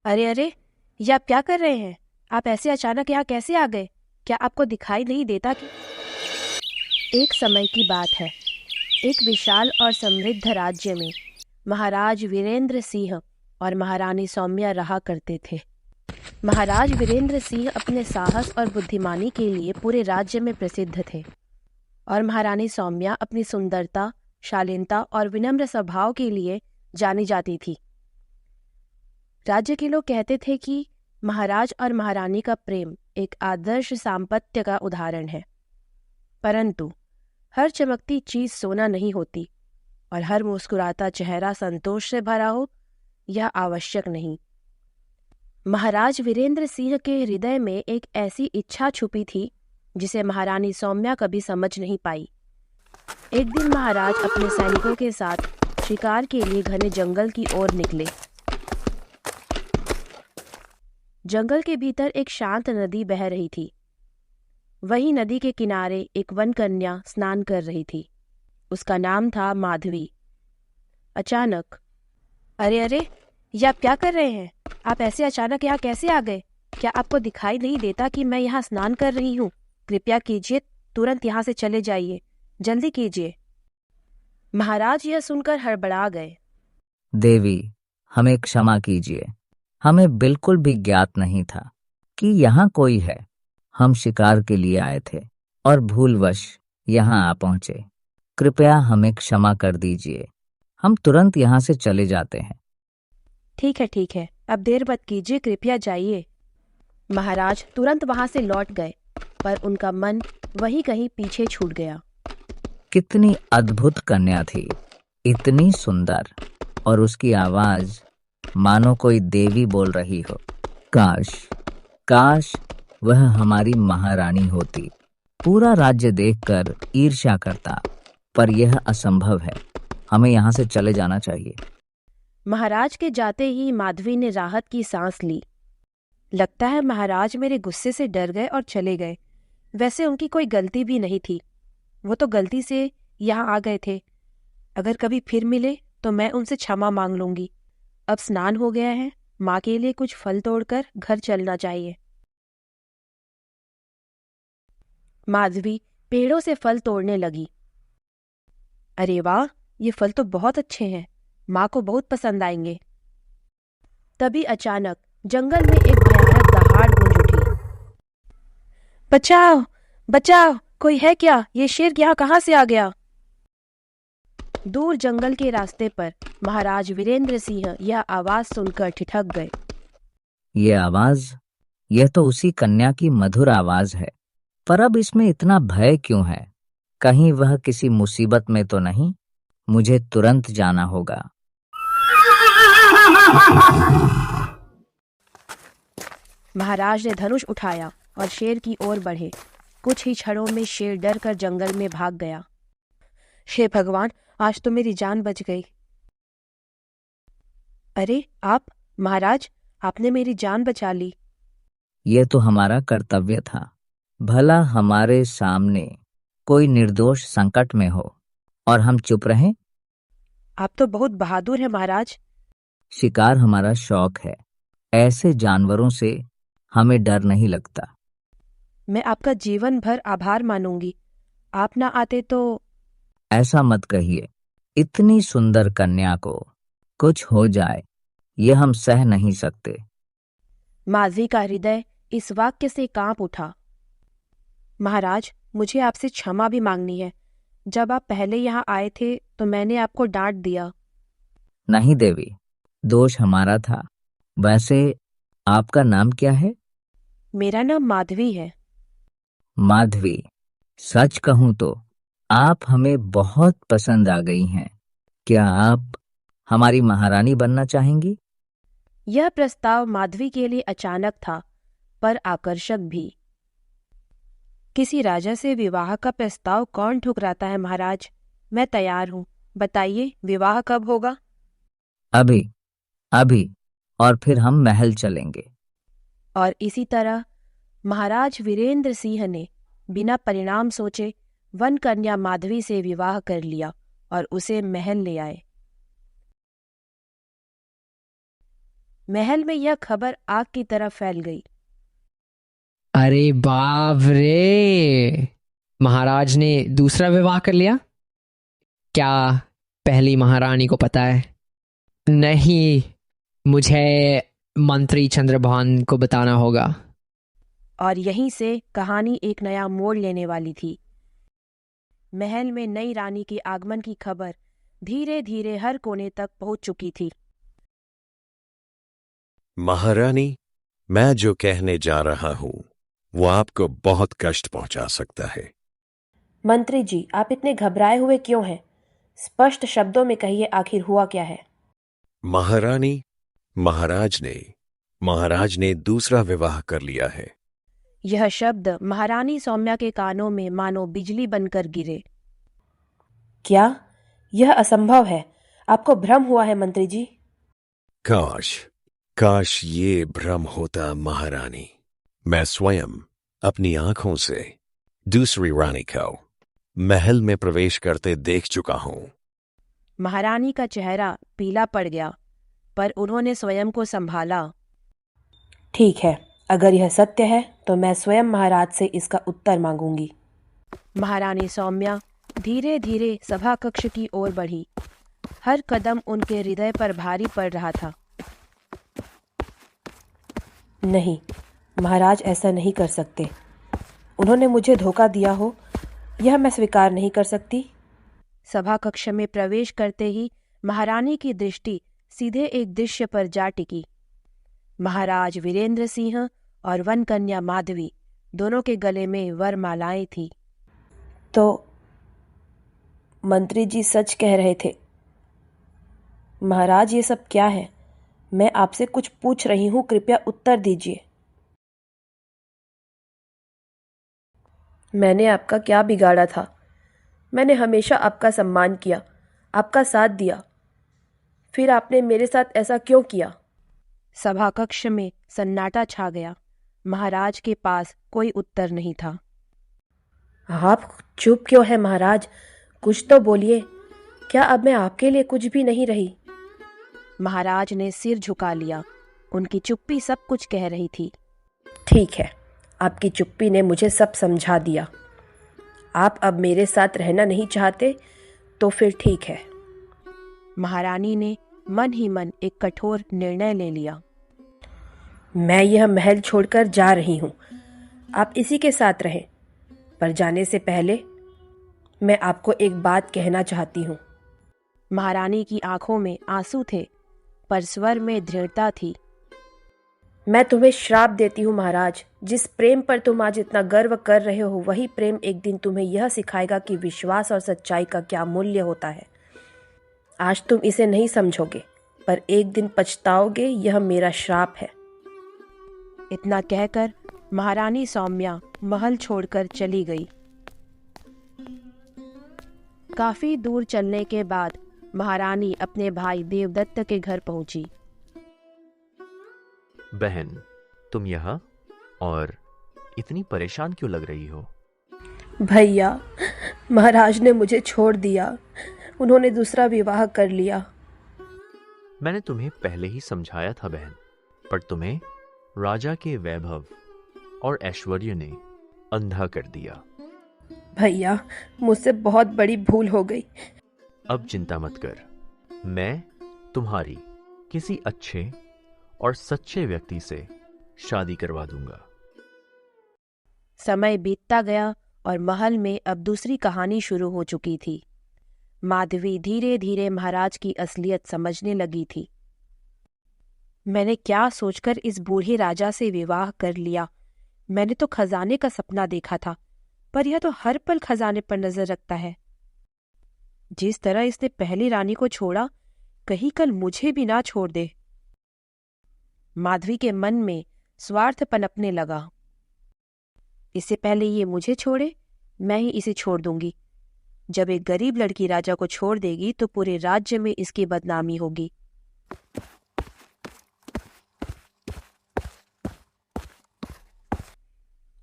अरे अरे, ये आप क्या कर रहे हैं? आप ऐसे अचानक यहाँ कैसे आ गए? क्या आपको दिखाई नहीं देता कि एक समय की बात है। एक विशाल और समृद्ध राज्य में महाराज वीरेंद्र सिंह और महारानी सौम्या रहा करते थे। महाराज वीरेंद्र सिंह अपने साहस और बुद्धिमानी के लिए पूरे राज्य में प्रसिद्ध थे और महारानी सौम्या अपनी सुंदरता, शालीनता और विनम्र स्वभाव के लिए जानी जाती थी। राज्य के लोग कहते थे कि महाराज और महारानी का प्रेम एक आदर्श दाम्पत्य का उदाहरण है। परंतु हर चमकती चीज सोना नहीं होती और हर मुस्कुराता चेहरा संतोष से भरा हो, यह आवश्यक नहीं। महाराज वीरेंद्र सिंह के हृदय में एक ऐसी इच्छा छुपी थी जिसे महारानी सौम्या कभी समझ नहीं पाई। एक दिन महाराज अपने सैनिकों के साथ शिकार के लिए घने जंगल की ओर निकले। जंगल के भीतर एक शांत नदी बह रही थी। वहीं नदी के किनारे एक वन कन्या स्नान कर रही थी। उसका नाम था माधवी। अचानक, अरे अरे, ये आप क्या कर रहे हैं? आप ऐसे अचानक यहाँ कैसे आ गए? क्या आपको दिखाई नहीं देता कि मैं यहाँ स्नान कर रही हूँ? कृपया कीजिए, तुरंत यहाँ से चले जाइए, जल्दी कीजिए। महाराज यह सुनकर हड़बड़ा गए। देवी, हमें क्षमा कीजिए। हमें बिल्कुल भी ज्ञात नहीं था कि यहाँ कोई है। हम शिकार के लिए आए थे और भूलवश यहाँ आ पहुंचे। कृपया हमें क्षमा कर दीजिए। हम तुरंत यहाँ से चले जाते हैं। ठीक है, अब देर मत कीजिए, कृपया जाइए। महाराज तुरंत वहां से लौट गए, पर उनका मन वहीं कहीं पीछे छूट गया। कितनी अद्भुत कन्या थी, इतनी सुंदर, और उसकी आवाज मानो कोई देवी बोल रही हो। काश काश वह हमारी महारानी होती। पूरा राज्य देखकर ईर्ष्या करता, पर यह असंभव है। हमें यहाँ से चले जाना चाहिए। महाराज के जाते ही माधवी ने राहत की सांस ली। लगता है महाराज मेरे गुस्से से डर गए और चले गए। वैसे उनकी कोई गलती भी नहीं थी, वो तो गलती से यहाँ आ गए थे। अगर कभी फिर मिले तो मैं उनसे क्षमा मांग लूंगी। अब स्नान हो गया है, माँ के लिए कुछ फल तोड़कर घर चलना चाहिए। माधवी पेड़ों से फल तोड़ने लगी। अरे वाह, ये फल तो बहुत अच्छे हैं, माँ को बहुत पसंद आएंगे। तभी अचानक जंगल में एक भयानक दहाड़ गूंज उठी। बचाओ बचाओ, कोई है क्या? ये शेर यहाँ कहाँ से आ गया? दूर जंगल के रास्ते पर महाराज वीरेंद्र सिंह यह आवाज सुनकर ठिठक गए। ये आवाज, यह तो उसी कन्या की मधुर आवाज है। पर अब इसमें इतना भय क्यों है? कहीं वह किसी मुसीबत में तो नहीं? मुझे तुरंत जाना होगा। महाराज ने धनुष उठाया और शेर की ओर बढ़े। कुछ ही क्षणों में शेर डर कर जंगल में भाग गया। हे भगवान, आज तो मेरी जान बच गई। अरे आप, महाराज, आपने मेरी जान बचा ली। यह तो हमारा कर्तव्य था। भला हमारे सामने कोई निर्दोष संकट में हो और हम चुप रहें? आप तो बहुत बहादुर हैं महाराज। शिकार हमारा शौक है। ऐसे जानवरों से हमें डर नहीं लगता। मैं आपका जीवन भर आभार मानूंगी। आप ना आते तो। ऐसा मत कहिए। इतनी सुंदर कन्या को कुछ हो जाए, यह हम सह नहीं सकते। माधवी का हृदय इस वाक्य से कांप उठा। महाराज, मुझे आपसे क्षमा भी मांगनी है। जब आप पहले यहाँ आए थे तो मैंने आपको डांट दिया। नहीं देवी, दोष हमारा था। वैसे आपका नाम क्या है? मेरा नाम माधवी है। माधवी, सच कहूं तो आप हमें बहुत पसंद आ गई हैं। क्या आप हमारी महारानी बनना चाहेंगी? यह प्रस्ताव माधवी के लिए अचानक था, पर आकर्षक भी। किसी राजा से विवाह का प्रस्ताव कौन ठुकराता है महाराज? मैं तैयार हूँ। बताइए, विवाह कब होगा? अभी अभी, और फिर हम महल चलेंगे। और इसी तरह महाराज वीरेंद्र सिंह ने बिना परिणाम सोचे वन कन्या माधवी से विवाह कर लिया और उसे महल ले आए। महल में यह खबर आग की तरह फैल गई। अरे बाप रे, महाराज ने दूसरा विवाह कर लिया? क्या पहली महारानी को पता है? नहीं, मुझे मंत्री चंद्रभान को बताना होगा। और यहीं से कहानी एक नया मोड़ लेने वाली थी। महल में नई रानी के आगमन की खबर धीरे धीरे हर कोने तक पहुंच चुकी थी। महारानी, मैं जो कहने जा रहा हूं वो आपको बहुत कष्ट पहुंचा सकता है। मंत्री जी, आप इतने घबराए हुए क्यों हैं? स्पष्ट शब्दों में कहिए, आखिर हुआ क्या है? महारानी, महाराज ने दूसरा विवाह कर लिया है। यह शब्द महारानी सौम्या के कानों में मानो बिजली बनकर गिरे। क्या? यह असंभव है। आपको भ्रम हुआ है मंत्री जी। काश ये भ्रम होता महारानी। मैं स्वयं अपनी आंखों से दूसरी रानी को महल में प्रवेश करते देख चुका हूं। महारानी का चेहरा पीला पड़ गया, पर उन्होंने स्वयं को संभाला। ठीक है, अगर यह सत्य है तो मैं स्वयं महाराज से इसका उत्तर मांगूंगी। महारानी सौम्या धीरे धीरे सभा कक्ष की ओर बढ़ी। हर कदम उनके हृदय पर भारी पड़ रहा था। नहीं, महाराज ऐसा नहीं कर सकते। उन्होंने मुझे धोखा दिया हो, यह मैं स्वीकार नहीं कर सकती। सभा कक्ष में प्रवेश करते ही महारानी की दृष्टि सीधे एक दृश्य पर जा टिकी। महाराज वीरेंद्र सिंह और वन कन्या माधवी दोनों के गले में वरमालाएं थी। तो मंत्री जी सच कह रहे थे। महाराज, ये सब क्या है? मैं आपसे कुछ पूछ रही हूं, कृपया उत्तर दीजिए। मैंने आपका क्या बिगाड़ा था? मैंने हमेशा आपका सम्मान किया, आपका साथ दिया। फिर आपने मेरे साथ ऐसा क्यों किया? सभा कक्ष में सन्नाटा छा गया। महाराज के पास कोई उत्तर नहीं था। आप चुप क्यों हैं महाराज? कुछ तो बोलिए। क्या अब मैं आपके लिए कुछ भी नहीं रही? महाराज ने सिर झुका लिया। उनकी चुप्पी सब कुछ कह रही थी। ठीक है, आपकी चुप्पी ने मुझे सब समझा दिया। आप अब मेरे साथ रहना नहीं चाहते तो फिर ठीक है। महारानी ने मन ही मन एक कठोर निर्णय ले लिया। मैं यह महल छोड़कर जा रही हूं। आप इसी के साथ रहें, पर जाने से पहले मैं आपको एक बात कहना चाहती हूं। महारानी की आंखों में आंसू थे, पर स्वर में दृढ़ता थी। मैं तुम्हें श्राप देती हूँ महाराज। जिस प्रेम पर तुम आज इतना गर्व कर रहे हो, वही प्रेम एक दिन तुम्हें यह सिखाएगा कि विश्वास और सच्चाई का क्या मूल्य होता है। आज तुम इसे नहीं समझोगे, पर एक दिन पछताओगे। यह मेरा श्राप है। इतना कहकर महारानी सौम्या महल छोड़कर चली गई। काफी दूर चलने के बाद महारानी अपने भाई देवदत्त के घर पहुंची। बहन, तुम यहाँ और इतनी परेशान क्यों लग रही हो? भैया, महाराज ने मुझे छोड़ दिया। उन्होंने दूसरा विवाह कर लिया। मैंने तुम्हें पहले ही समझाया था बहन, पर तुम्हें राजा के वैभव और ऐश्वर्य ने अंधा कर दिया। भैया, मुझसे बहुत बड़ी भूल हो गई। अब चिंता मत कर, मैं तुम्हारी किसी अच्छे और सच्चे व्यक्ति से शादी करवा दूंगा। समय बीतता गया और महल में अब दूसरी कहानी शुरू हो चुकी थी। माधवी धीरे धीरे महाराज की असलियत समझने लगी थी। मैंने क्या सोचकर इस बूढ़े राजा से विवाह कर लिया? मैंने तो खजाने का सपना देखा था, पर यह तो हर पल खजाने पर नजर रखता है। जिस तरह इसने पहली रानी को छोड़ा, कहीं कल मुझे भी ना छोड़ दे। माधवी के मन में स्वार्थ पनपने लगा। इससे पहले ये मुझे छोड़े, मैं ही इसे छोड़ दूंगी। जब एक गरीब लड़की राजा को छोड़ देगी तो पूरे राज्य में इसकी बदनामी होगी।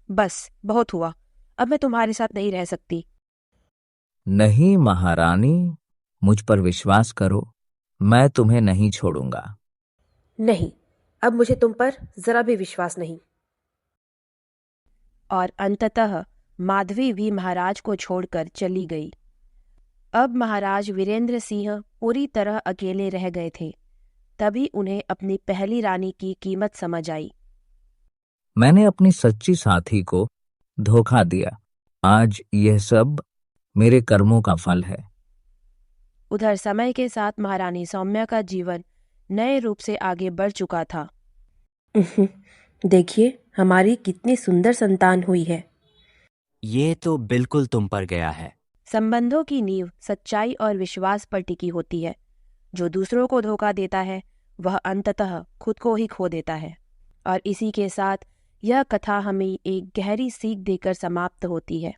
बस बहुत हुआ, अब मैं तुम्हारे साथ नहीं रह सकती। नहीं महारानी, मुझ पर विश्वास करो, मैं तुम्हें नहीं छोड़ूंगा। नहीं, अब मुझे तुम पर जरा भी विश्वास नहीं। और अंततः माधवी भी महाराज को छोड़कर चली गई। अब महाराज वीरेंद्र सिंह पूरी तरह अकेले रह गए थे। तभी उन्हें अपनी पहली रानी की कीमत समझ आई। मैंने अपनी सच्ची साथी को धोखा दिया। आज यह सब मेरे कर्मों का फल है। उधर समय के साथ महारानी सौम्या का जीवन नए रूप से आगे बढ़ चुका था। देखिए, हमारी कितनी सुंदर संतान हुई है। ये तो बिल्कुल तुम पर गया है। संबंधों की नींव सच्चाई और विश्वास पर टिकी होती है। जो दूसरों को धोखा देता है वह अंततः खुद को ही खो देता है। और इसी के साथ यह कथा हमें एक गहरी सीख देकर समाप्त होती है।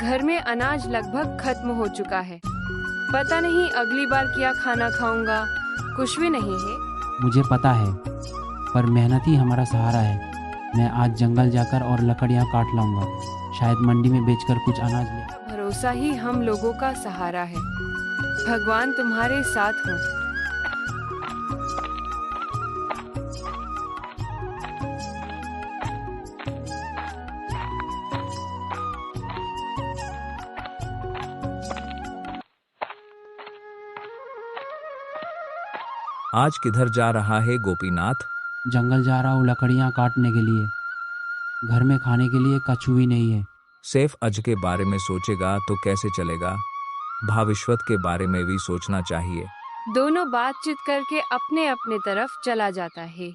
घर में अनाज लगभग खत्म हो चुका है। पता नहीं अगली बार क्या खाना खाऊंगा, कुछ भी नहीं है। मुझे पता है, पर मेहनत ही हमारा सहारा है। मैं आज जंगल जाकर और लकड़ियाँ काट लाऊंगा। शायद मंडी में बेचकर कुछ अनाज ले। भरोसा ही हम लोगों का सहारा है। भगवान तुम्हारे साथ हो। आज किधर जा रहा है गोपीनाथ? जंगल जा रहा हूँ लकड़ियाँ काटने के लिए। घर में खाने के लिए कछु भी नहीं है। सिर्फ आज के बारे में सोचेगा तो कैसे चलेगा? भविष्य के बारे में भी सोचना चाहिए। दोनों बातचीत करके अपने अपने तरफ चला जाता है।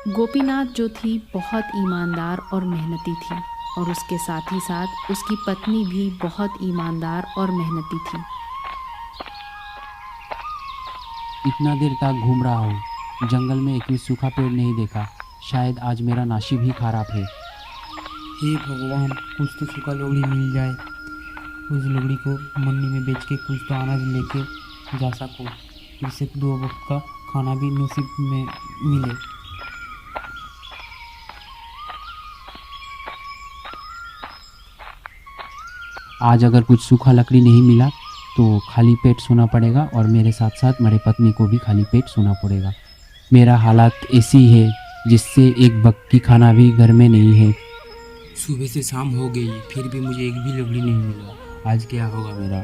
गोपीनाथ जो थी बहुत ईमानदार और मेहनती थी, और उसके साथ ही साथ उसकी पत्नी भी बहुत ईमानदार और मेहनती थी। इतना देर तक घूम रहा हूँ, जंगल में एक भी सूखा पेड़ नहीं देखा। शायद आज मेरा नसीब ही खराब है। हे भगवान, कुछ तो सूखा लोगड़ी मिल जाए। उस लोगड़ी को मंडी में बेच के कुछ तो अनाज लेके जा सकूँ, जिससे 2 वक्त का खाना भी नसीब में मिले। आज अगर कुछ सूखा लकड़ी नहीं मिला तो खाली पेट सोना पड़ेगा, और मेरे साथ साथ मेरे पत्नी को भी खाली पेट सोना पड़ेगा। मेरा हालात ऐसी है जिससे एक वक्त की खाना भी घर में नहीं है। सुबह से शाम हो गई, फिर भी मुझे एक भी लकड़ी नहीं मिला। आज क्या होगा मेरा?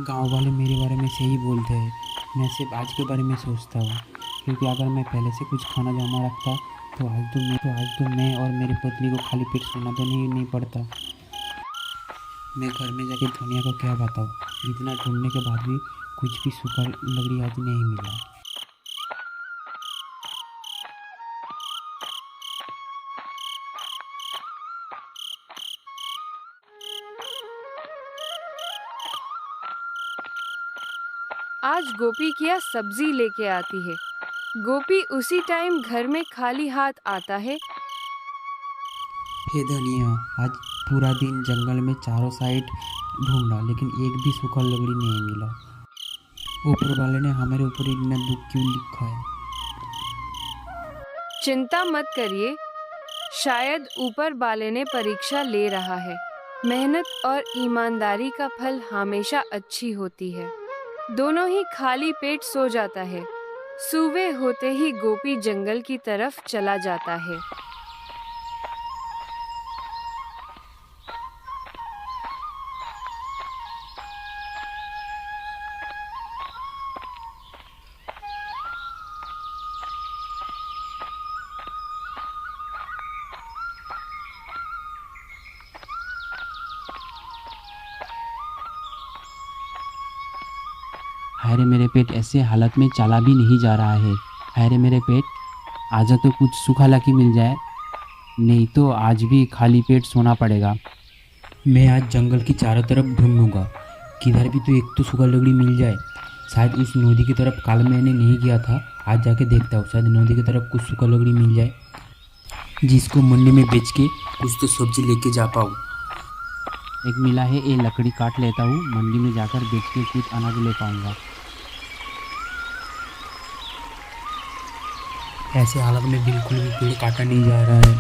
गांव वाले मेरे बारे में सही बोलते हैं। मैं सिर्फ आज के बारे में सोचता हूँ, क्योंकि अगर मैं पहले से कुछ खाना जमा रखता तो आज तो मैं और मेरी पत्नी को खाली पेट सोना तो नहीं पड़ता। मैं घर में जाके दुनिया को क्या बताऊँ? इतना ढूंढने के बाद भी कुछ भी सूखा लकड़ी आज नहीं मिला। आज गोपी क्या सब्जी लेके आती है। गोपी उसी टाइम घर में खाली हाथ आता है। हे धनिया, आज पूरा दिन जंगल में चारों साइड ढूंढा, लेकिन एक भी सूखा लकड़ी नहीं मिला। ऊपर वाले ने हमारे ऊपर इतना दुख क्यों लिखा है? चिंता मत करिए, शायद ऊपर वाले ने परीक्षा ले रहा है। मेहनत और ईमानदारी का फल हमेशा अच्छी होती है। दोनों ही खाली पेट सो जाता है। सुबह होते ही गोपी जंगल की तरफ चला जाता है। हाय रे मेरे पेट, ऐसे हालत में चला भी नहीं जा रहा है। हाय रे मेरे पेट, आजा तो कुछ सूखा लकड़ी मिल जाए, नहीं तो आज भी खाली पेट सोना पड़ेगा। मैं आज जंगल की चारों तरफ ढूंढूंगा, किधर भी तो एक तो सूखा लकड़ी मिल जाए। शायद उस नदी की तरफ कल मैंने नहीं गया था, आज जाके देखता हूँ। शायद नदी की तरफ कुछ सूखा लकड़ी मिल जाए, जिसको मंडी में बेच के कुछ तो सब्जी लेके जा पाऊँ। एक मिला है, ये लकड़ी काट लेता हूँ, मंडी में जाकर बेच के कुछ अनाज ले पाऊँगा। ऐसे हालत में बिल्कुल भी पेड़ काटा नहीं जा रहा है।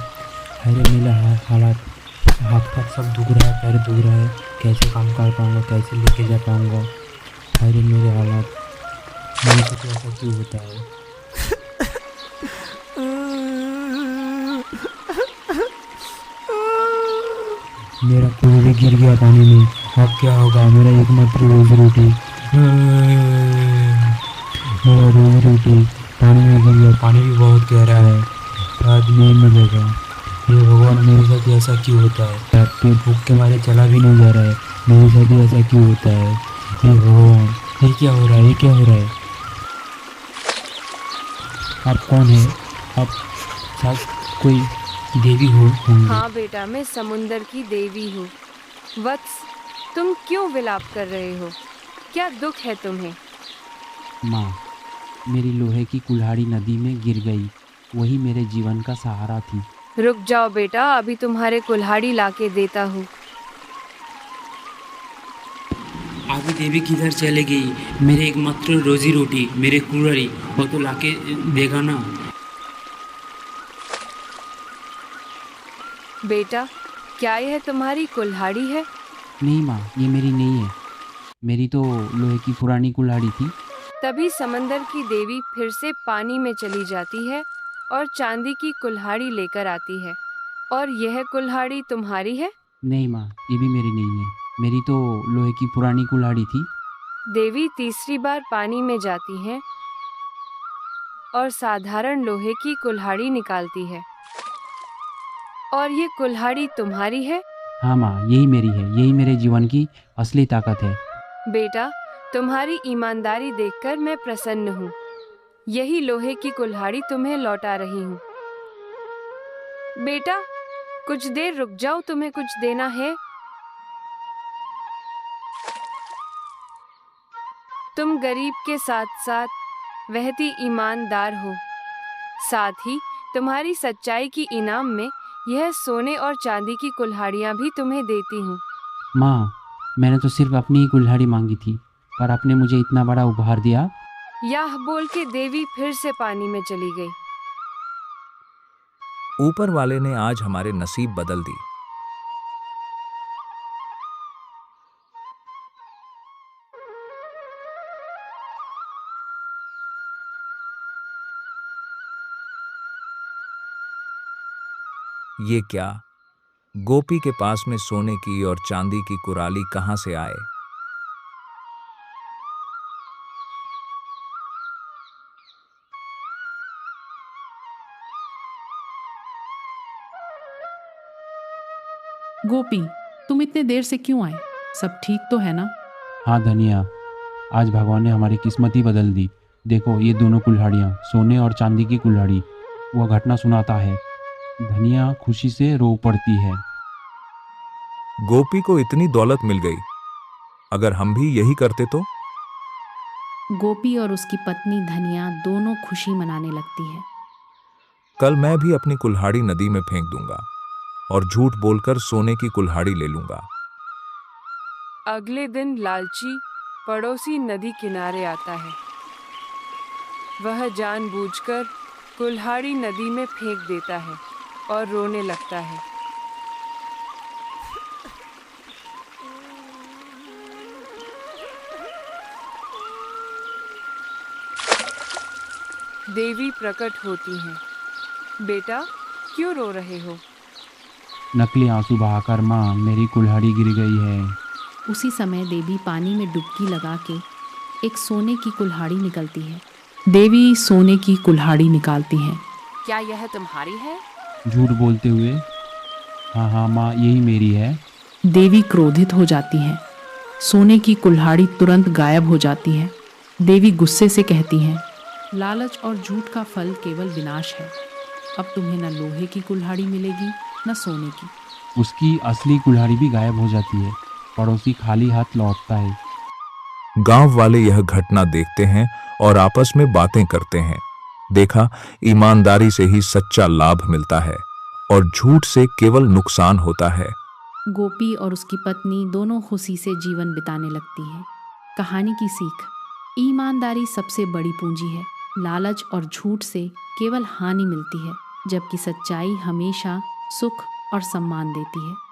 अरे मेरा हाथ पैर सब दुख रहा है, पैर दुख रहा है, कैसे काम कर पाऊँगा, कैसे लेके जा पाऊँगा। अरे मेरे हालात, मेरे साथ ऐसा क्यों होता है। मेरा पूरा भी गिर गया पानी में, अब क्या होगा। मेरा एकमात्र रोजी रोटी, मेरा रोजी रोटी पानी में गिर गया। पानी भी बहुत गहरा है, शायद नहीं मिलेगा। ये भगवान, मेरे साथ ऐसा क्यों होता है। पेट भूख के मारे चला भी नहीं जा रहा है, मेरे साथ भी ऐसा क्यों होता है। ये भगवान, ये क्या हो रहा है, ये क्या हो रहा है। आप कौन है? आप शायद कोई देवी होंगे। हाँ बेटा, मैं समुंदर की देवी हूँ। वत्स, तुम क्यों विलाप कर रहे हो? क्या दुख है तुम्हें? माँ, मेरी लोहे की कुल्हाड़ी नदी में गिर गई, वही मेरे जीवन का सहारा थी। रुक जाओ बेटा, अभी तुम्हारे कुल्हाड़ी लाके देता हूँ। आगे देवी किधर चले गई? मेरे एकमात्र रोजी रोटी, मेरे कुल्हाड़ी, वो तो लाके देगा ना। बेटा, क्या यह तुम्हारी कुल्हाड़ी है? नहीं माँ, ये मेरी नहीं है, मेरी तो लोहे की पुरानी कुल्हाड़ी थी। तभी समंदर की देवी फिर से पानी में चली जाती है और चांदी की कुल्हाड़ी लेकर आती है। और यह कुल्हाड़ी तुम्हारी है? नहीं माँ, ये भी मेरी नहीं है, मेरी तो लोहे की पुरानी कुल्हाड़ी थी। देवी तीसरी बार पानी में जाती हैं और साधारण लोहे की कुल्हाड़ी निकालती है। और ये कुल्हाड़ी तुम्हारी है? हाँ माँ, यही मेरी है, यही मेरे जीवन की असली ताकत है। बेटा, तुम्हारी ईमानदारी देखकर मैं प्रसन्न हूँ। यही लोहे की कुल्हाड़ी तुम्हें लौटा रही हूँ। बेटा, कुछ देर रुक जाओ, तुम्हें कुछ देना है। तुम गरीब के साथ साथ वहती ईमानदार हो। साथ ही तुम्हारी सच्चाई की इनाम में यह सोने और चांदी की कुल्हाड़ियाँ भी तुम्हें देती हूँ। माँ, मैंने तो सिर्फ अपनी ही कुल्हाड़ी मांगी थी, पर आपने मुझे इतना बड़ा उपहार दिया। यह बोल के देवी फिर से पानी में चली गई। ऊपर वाले ने आज हमारे नसीब बदल दी। ये क्या? गोपी के पास में सोने की और चांदी की कुराली कहां से आए? गोपी, तुम इतने देर से क्यों आए? सब ठीक तो है ना? हाँ धनिया, आज भगवान ने हमारी किस्मत ही बदल दी। देखो ये दोनों कुल्हाड़ियाँ, सोने और चांदी की कुल्हाड़ी। वह घटना सुनाता है। धनिया खुशी से रो पड़ती है। गोपी को इतनी दौलत मिल गई, अगर हम भी यही करते तो? गोपी और उसकी पत्नी धनिया दोनों खुशी मनाने लगती है। कल मैं भी अपनी कुल्हाड़ी नदी में फेंक दूंगा और झूठ बोलकर सोने की कुल्हाड़ी ले लूंगा। अगले दिन लालची पड़ोसी नदी किनारे आता है। वह जानबूझकर कुल्हाड़ी नदी में फेंक देता है और रोने लगता है। देवी प्रकट होती हैं। बेटा, क्यों रो रहे हो? नकली आंसू बहाकर माँ, मेरी कुल्हाड़ी गिर गई है। उसी समय देवी पानी में डुबकी लगा के एक सोने की कुल्हाड़ी निकलती है। देवी सोने की कुल्हाड़ी निकालती हैं। क्या यह तुम्हारी है? झूठ बोलते हुए, हाँ हाँ माँ, यही मेरी है। देवी क्रोधित हो जाती हैं। सोने की कुल्हाड़ी तुरंत गायब हो जाती है। देवी गुस्से से कहती हैं, लालच और झूठ का फल केवल विनाश है। अब तुम्हें न लोहे की कुल्हाड़ी मिलेगी न सोने की। उसकी असली कुल्हाड़ी भी गायब हो जाती है। पड़ोसी खाली हाथ लौटता है। गांव वाले यह घटना देखते हैं और आपस में बातें करते हैं। देखा, ईमानदारी से ही सच्चा लाभ मिलता है और झूठ से केवल नुकसान होता है। गोपी और उसकी पत्नी दोनों खुशी से जीवन बिताने लगती हैं। कहानी की सीख: ईमानदारी सबसे बड़ी पूंजी है। लालच और झूठ से केवल हानि मिलती है, जबकि सच्चाई हमेशा सुख और सम्मान देती है।